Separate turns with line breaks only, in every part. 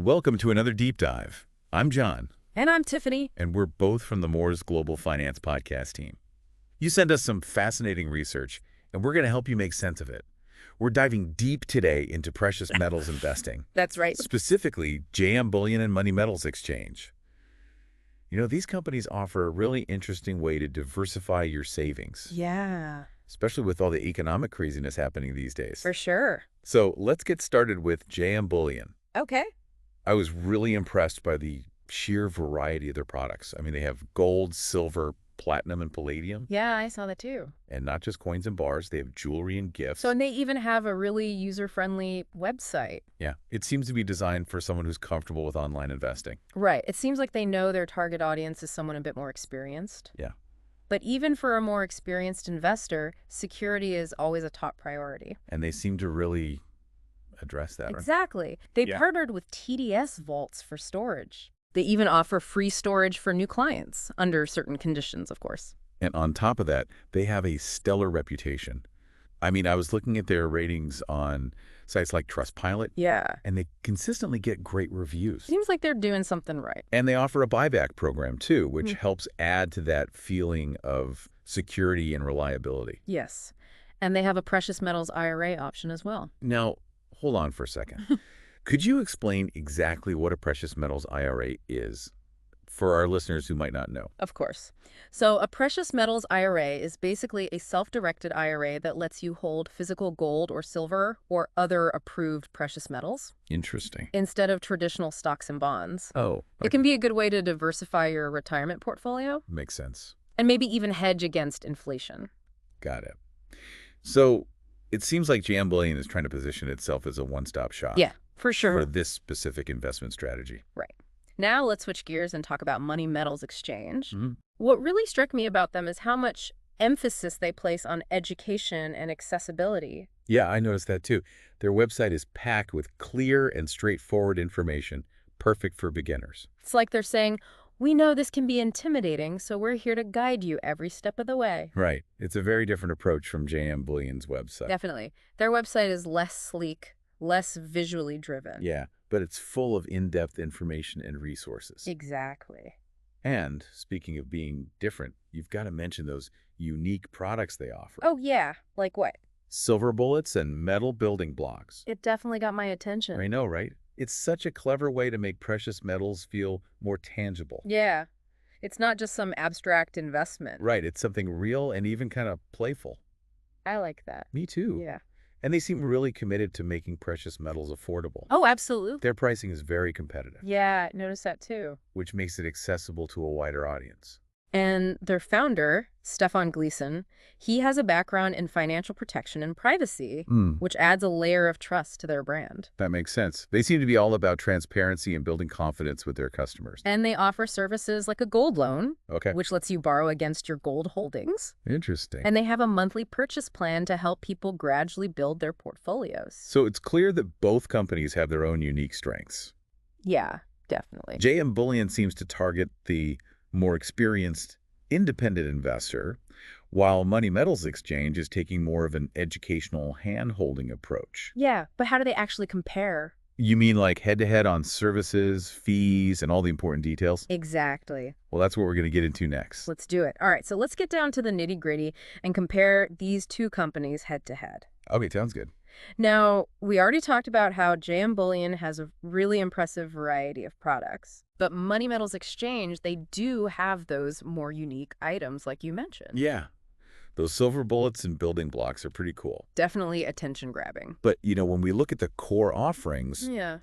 Welcome to another deep dive. I'm John.
And I'm Tiffany.
And we're both from the Moore's Global Finance podcast team. You sent us some fascinating research, and we're going to help you make sense of it. We're diving deep today into precious metals investing.
That's right.
Specifically, JM Bullion and Money Metals Exchange. You know, these companies offer a really interesting way to diversify your savings.
Yeah.
Especially with all the economic craziness happening these days.
For sure.
So let's get started with JM Bullion.
Okay.
I was really impressed by the sheer variety of their products. I mean, they have gold, silver, platinum, and palladium.
Yeah, I saw that too.
And not just coins and bars. They have jewelry and gifts.
And they even have a really user-friendly website.
Yeah, it seems to be designed for someone who's comfortable with online investing.
Right. It seems like they know their target audience is someone a bit more experienced.
Yeah.
But even for a more experienced investor, security is always a top priority.
And they seem to really address that, right?
Exactly. They partnered with TDS vaults for storage. They even offer free storage for new clients, under certain conditions, of course.
And on top of that, they have a stellar reputation. I mean, I was looking at their ratings on sites like Trustpilot.
Yeah.
And they consistently get great reviews.
Seems like they're doing something right.
And they offer a buyback program, too, which helps add to that feeling of security and reliability.
Yes. And they have a precious metals IRA option as well.
Now, hold on for a second. Could you explain exactly what a precious metals IRA is for our listeners who might not know?
Of course. So a precious metals IRA is basically a self-directed IRA that lets you hold physical gold or silver or other approved precious metals.
Interesting.
Instead of traditional stocks and bonds.
Oh. Okay.
It can be a good way to diversify your retirement portfolio.
Makes sense.
And maybe even hedge against inflation.
Got it. So it seems like JM Bullion is trying to position itself as a one-stop shop.
Yeah, for sure.
For this specific investment strategy.
Right. Now let's switch gears and talk about Money Metals Exchange. What really struck me about them is how much emphasis they place on education and accessibility.
Yeah, I noticed that too. Their website is packed with clear and straightforward information, perfect for beginners.
It's like they're saying, we know this can be intimidating, so we're here to guide you every step of the way.
Right. It's a very different approach from JM Bullion's website.
Definitely. Their website is less sleek, less visually driven.
Yeah, but it's full of in-depth information and resources.
Exactly.
And speaking of being different, you've got to mention those unique products they offer.
Oh, yeah. Like what?
Silver bullets and metal building blocks.
It definitely got my attention.
I know, right? It's such a clever way to make precious metals feel more tangible.
Yeah. It's not just some abstract investment.
Right. It's something real and even kind of playful.
I like that.
Me too.
Yeah.
And they seem really committed to making precious metals affordable.
Oh, absolutely.
Their pricing is very competitive.
Yeah, notice that too.
Which makes it accessible to a wider audience.
And their founder, Stefan Gleason, he has a background in financial protection and privacy, which adds a layer of trust to their brand.
That makes sense. They seem to be all about transparency and building confidence with their customers.
And they offer services like a gold loan,
Okay.
which lets you borrow against your gold holdings.
Interesting.
And they have a monthly purchase plan to help people gradually build their portfolios.
So it's clear that both companies have their own unique strengths.
Yeah, definitely.
JM Bullion seems to target the more experienced independent investor, while Money Metals Exchange is taking more of an educational hand-holding approach.
Yeah, but how do they actually compare?
You mean like head-to-head on services, fees, and all the important details?
Exactly.
Well, that's what we're going to get into next.
Let's do it. All right, so let's get down to the nitty-gritty and compare these two companies head-to-head.
Okay, sounds good.
Now, we already talked about how JM Bullion has a really impressive variety of products. But Money Metals Exchange, they do have those more unique items like you mentioned.
Yeah. Those silver bullets and building blocks are pretty cool.
Definitely attention-grabbing.
But, you know, when we look at the core offerings,
Yeah.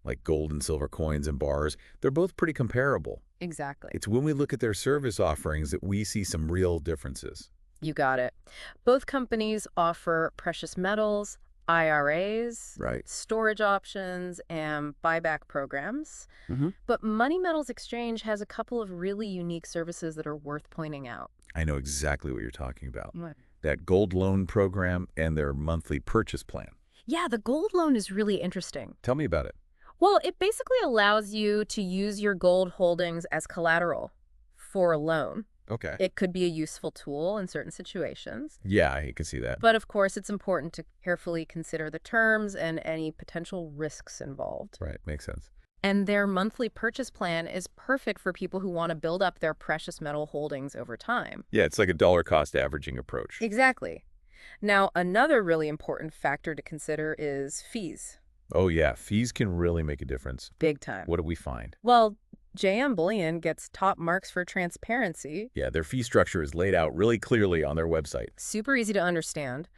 like gold and silver coins and bars, they're both pretty comparable.
Exactly.
It's when we look at their service offerings that we see some real differences.
You got it. Both companies offer precious metals, IRAs,
Right.
storage options, and buyback programs. But Money Metals Exchange has a couple of really unique services that are worth pointing out.
I know exactly what you're talking about.
What?
That gold loan program and their monthly purchase plan.
Yeah, the gold loan is really interesting.
Tell me about it.
Well, it basically allows you to use your gold holdings as collateral for a loan.
Okay.
It could be a useful tool in certain situations.
Yeah, I can see that.
But of course, it's important to carefully consider the terms and any potential risks involved.
Right, makes sense.
And their monthly purchase plan is perfect for people who want to build up their precious metal holdings over time.
Yeah, it's like a dollar cost averaging approach.
Exactly. Now, another really important factor to consider is fees.
Oh yeah, fees can really make a difference.
Big time.
What do we find?
Well, JM Bullion gets top marks for transparency.
Yeah, their fee structure is laid out really clearly on their website.
Super easy to understand.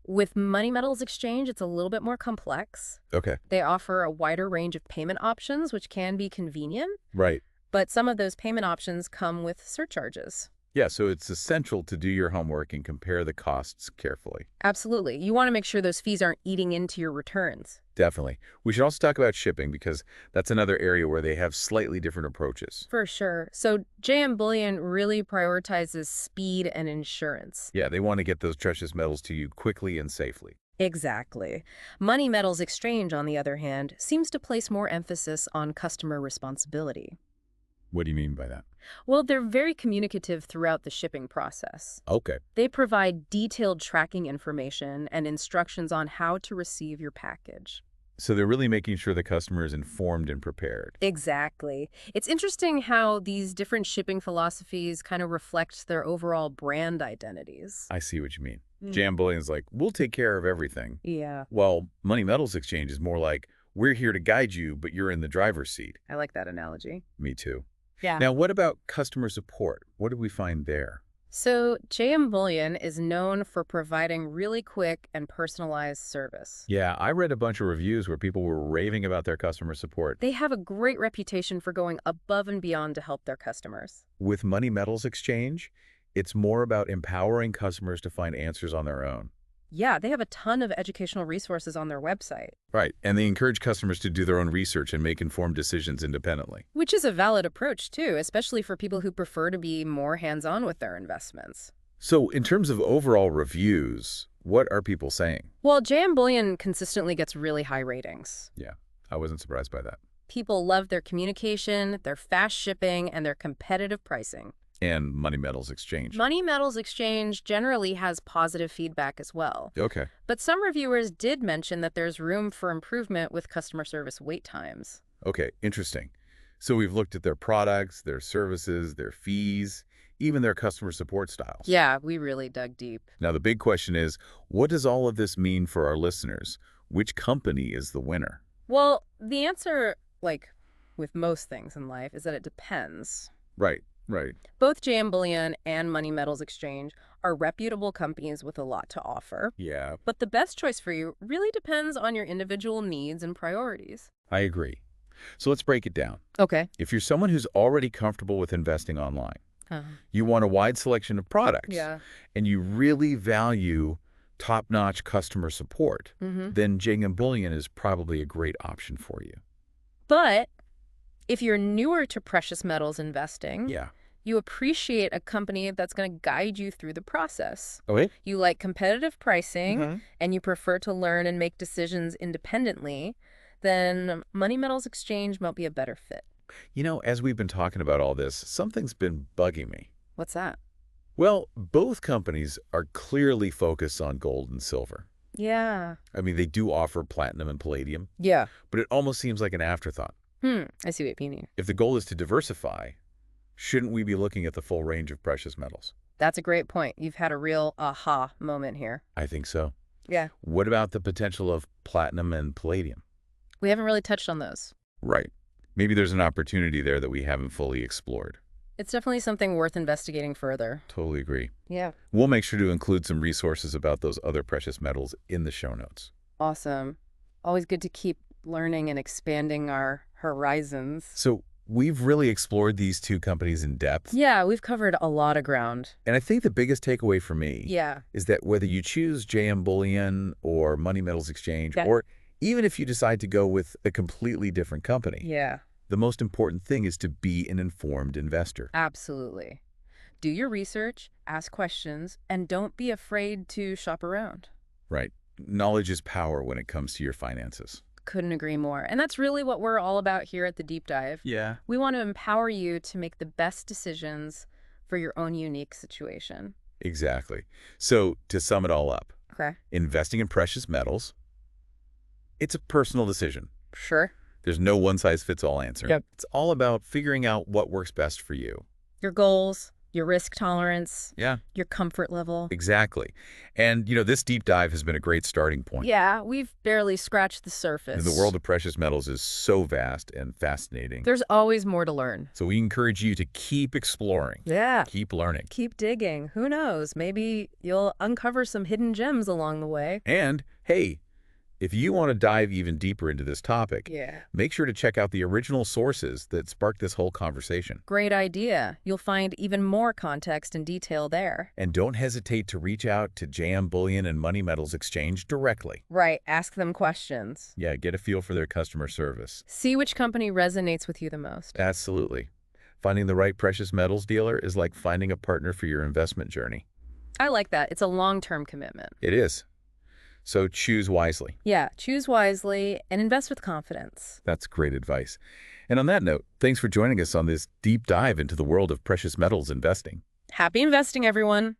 With Money Metals Exchange, it's a little bit more complex.
Okay.
They offer a wider range of payment options, which can be convenient,
Right.
but some of those payment options come with surcharges.
Yeah, so it's essential to do your homework and compare the costs carefully.
Absolutely. You want to make sure those fees aren't eating into your returns.
Definitely. We should also talk about shipping because that's another area where they have slightly different approaches.
For sure. So JM Bullion really prioritizes speed and insurance.
Yeah, they want to get those precious metals to you quickly and safely.
Exactly. Money Metals Exchange, on the other hand, seems to place more emphasis on customer responsibility.
What do you mean by that?
Well, they're very communicative throughout the shipping process.
Okay.
They provide detailed tracking information and instructions on how to receive your package.
So they're really making sure the customer is informed and prepared.
Exactly. It's interesting how these different shipping philosophies kind of reflect their overall brand identities.
I see what you mean. JM Bullion's like, we'll take care of everything.
Yeah,
While Money Metals Exchange is more like, we're here to guide you, but you're in the driver's seat.
I like that analogy.
Me too.
Yeah.
Now, what about customer support? What did we find there?
So JM Bullion is known for providing really quick and personalized service.
Yeah, I read a bunch of reviews where people were raving about their customer support.
They have a great reputation for going above and beyond to help their customers.
With Money Metals Exchange, it's more about empowering customers to find answers on their own.
Yeah, they have a ton of educational resources on their website.
Right, and they encourage customers to do their own research and make informed decisions independently.
Which is a valid approach, too, especially for people who prefer to be more hands-on with their investments.
So in terms of overall reviews, what are people saying?
Well, JM Bullion consistently gets really high ratings.
Yeah, I wasn't surprised by that.
People love their communication, their fast shipping, and their competitive pricing.
And Money Metals Exchange.
Money Metals Exchange generally has positive feedback as well.
Okay.
But some reviewers did mention that there's room for improvement with customer service wait times.
Okay, interesting. So we've looked at their products, their services, their fees, even their customer support styles.
Yeah, we really dug deep.
Now, the big question is, what does all of this mean for our listeners? Which company is the winner?
Well, the answer, like with most things in life, is that it depends.
Right. Right.
Both JM Bullion and Money Metals Exchange are reputable companies with a lot to offer.
Yeah,
But the best choice for you really depends on your individual needs and priorities.
I agree. So let's break it down.
Okay.
If you're someone who's already comfortable with investing online,
Uh,
you want a wide selection of products,
yeah.
and you really value top-notch customer support, then JM Bullion is probably a great option for you.
But if you're newer to precious metals investing,
Yeah.
you appreciate a company that's going to guide you through the process.
Okay.
You like competitive pricing, and you prefer to learn and make decisions independently, then Money Metals Exchange might be a better fit.
You know, as we've been talking about all this, something's been bugging me.
What's that?
Well, both companies are clearly focused on gold and silver.
Yeah.
I mean, they do offer platinum and palladium,
Yeah.
but it almost seems like an afterthought.
I see what you mean.
If the goal is to diversify, shouldn't we be looking at the full range of precious metals?
That's a great point. You've had a real aha moment here.
I think so.
Yeah.
What about the potential of platinum and palladium?
We haven't really touched on those.
Right. Maybe there's an opportunity there that we haven't fully explored.
It's definitely something worth investigating further.
Totally agree.
Yeah.
We'll make sure to include some resources about those other precious metals in the show notes.
Awesome. Always good to keep learning and expanding our horizons.
So we've really explored these two companies in depth.
Yeah, we've covered a lot of ground.
And I think the biggest takeaway for me
Yeah.
is that whether you choose JM Bullion or Money Metals Exchange,
Yeah.
or even if you decide to go with a completely different company,
Yeah,
the most important thing is to be an informed investor.
absolutely. Do your research, ask questions, and don't be afraid to shop around.
Right. Knowledge is power when it comes to your finances.
Couldn't agree more. And that's really what we're all about here at the Deep Dive.
Yeah.
We want to empower you to make the best decisions for your own unique situation.
Exactly. So to sum it all up,
Okay.
investing in precious metals, it's a personal decision.
Sure.
There's no one-size-fits-all answer.
Yep.
It's all about figuring out what works best for you.
Your goals, your risk tolerance,
Yeah,
your comfort level.
exactly. And, this deep dive has been a great starting point.
Yeah, we've barely scratched the surface.
The world of precious metals is so vast and fascinating.
There's always more to learn.
So we encourage you to keep exploring.
Yeah.
Keep learning.
Keep digging. Who knows? Maybe you'll uncover some hidden gems along the way.
And, hey, if you want to dive even deeper into this topic, make sure to check out the original sources that sparked this whole conversation.
Great idea. You'll find even more context and detail there.
And don't hesitate to reach out to JM Bullion and Money Metals Exchange directly.
Right. Ask them questions.
Yeah, get a feel for their customer service.
See which company resonates with you the most.
Absolutely. Finding the right precious metals dealer is like finding a partner for your investment journey.
I like that. It's a long-term commitment.
It is. So choose wisely.
Yeah, choose wisely and invest with confidence.
That's great advice. And on that note, thanks for joining us on this deep dive into the world of precious metals investing.
Happy investing, everyone!